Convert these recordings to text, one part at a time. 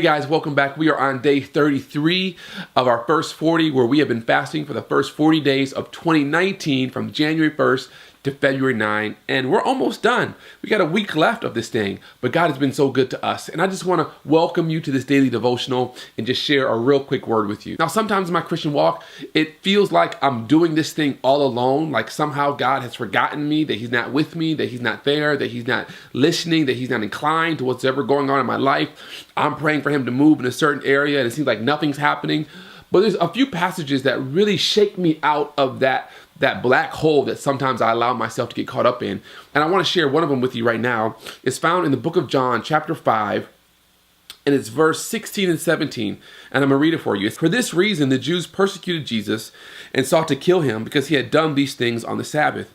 Hey guys, welcome back. We are on day 33 of our first 40, where we have been fasting for the first 40 days of 2019 from January 1st to February 9, and we're almost done. We got a week left of this thing, but God has been so good to us, and I just want to welcome you to this daily devotional and just share a real quick word with you. Now, sometimes in my Christian walk, it feels like I'm doing this thing all alone, like somehow God has forgotten me, that He's not with me, that He's not there, that He's not listening, that He's not inclined to what's ever going on in my life. I'm praying for Him to move in a certain area, and it seems like nothing's happening. But there's a few passages that really shake me out of that black hole that sometimes I allow myself to get caught up in. And I want to share one of them with you right now. It's found in the book of John, chapter 5, and it's verse 16 and 17. And I'm going to read it for you. For this reason, the Jews persecuted Jesus and sought to kill him because he had done these things on the Sabbath.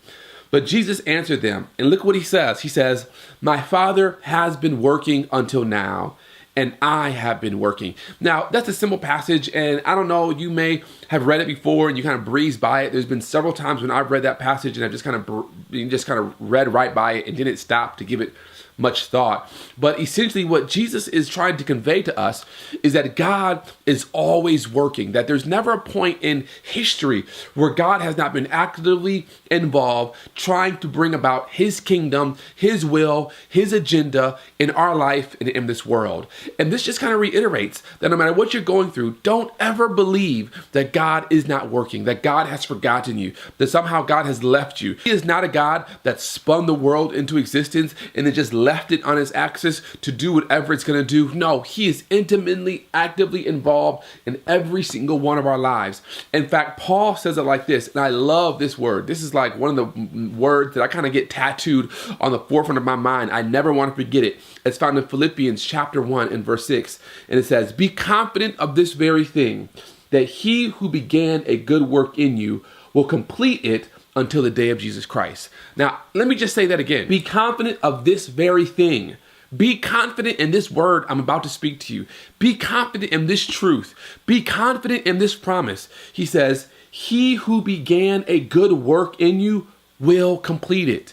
But Jesus answered them, and look what he says. He says, "My Father has been working until now, and I have been working." Now, that's a simple passage, and I don't know, you may have read it before and you kind of breeze by it. There's been several times when I've read that passage and I've just kind of read right by it and didn't stop to give it much thought. But essentially what Jesus is trying to convey to us is that God is always working, that there's never a point in history where God has not been actively involved trying to bring about His kingdom, His will, His agenda in our life and in this world. And this just kind of reiterates that no matter what you're going through, don't ever believe that God is not working, that God has forgotten you, that somehow God has left you. He is not a God that spun the world into existence and then just left it on its axis to do whatever it's going to do. No, He is intimately, actively involved in every single one of our lives. In fact, Paul says it like this, and I love this word. This is like one of the words that I kind of get tattooed on the forefront of my mind. I never want to forget it. It's found in Philippians chapter 1 and verse 6. And it says, "Be confident of this very thing, that He who began a good work in you will complete it until the day of Jesus Christ." Now, let me just say that again. Be confident of this very thing. Be confident in this word I'm about to speak to you. Be confident in this truth. Be confident in this promise. He says, "He who began a good work in you will complete it."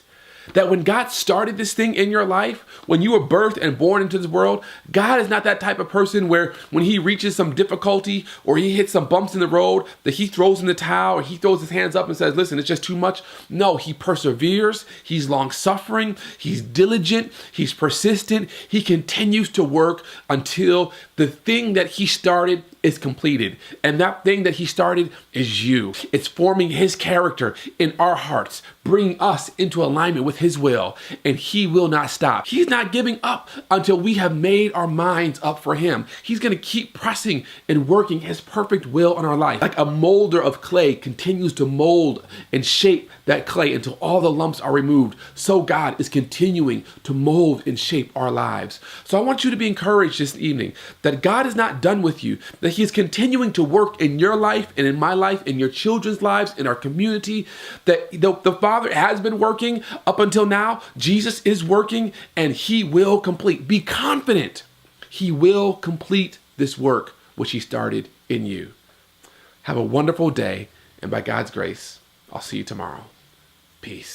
That when God started this thing in your life, when you were birthed and born into this world, God is not that type of person where when He reaches some difficulty or He hits some bumps in the road, that He throws in the towel or He throws His hands up and says, "Listen, it's just too much." No, He perseveres. He's long-suffering. He's diligent. He's persistent. He continues to work until the thing that He started is completed. And that thing that He started is you. It's forming His character in our hearts, bringing us into alignment with His will, and He will not stop. He's not giving up until we have made our minds up for Him. He's going to keep pressing and working His perfect will on our life. Like a molder of clay continues to mold and shape that clay until all the lumps are removed, so God is continuing to mold and shape our lives. So I want you to be encouraged this evening that God is not done with you, that He is continuing to work in your life and in my life, in your children's lives, in our community, that the Father has been working up until now. Jesus is working, and He will complete. Be confident He will complete this work which He started in you. Have a wonderful day, and by God's grace, I'll see you tomorrow. Peace.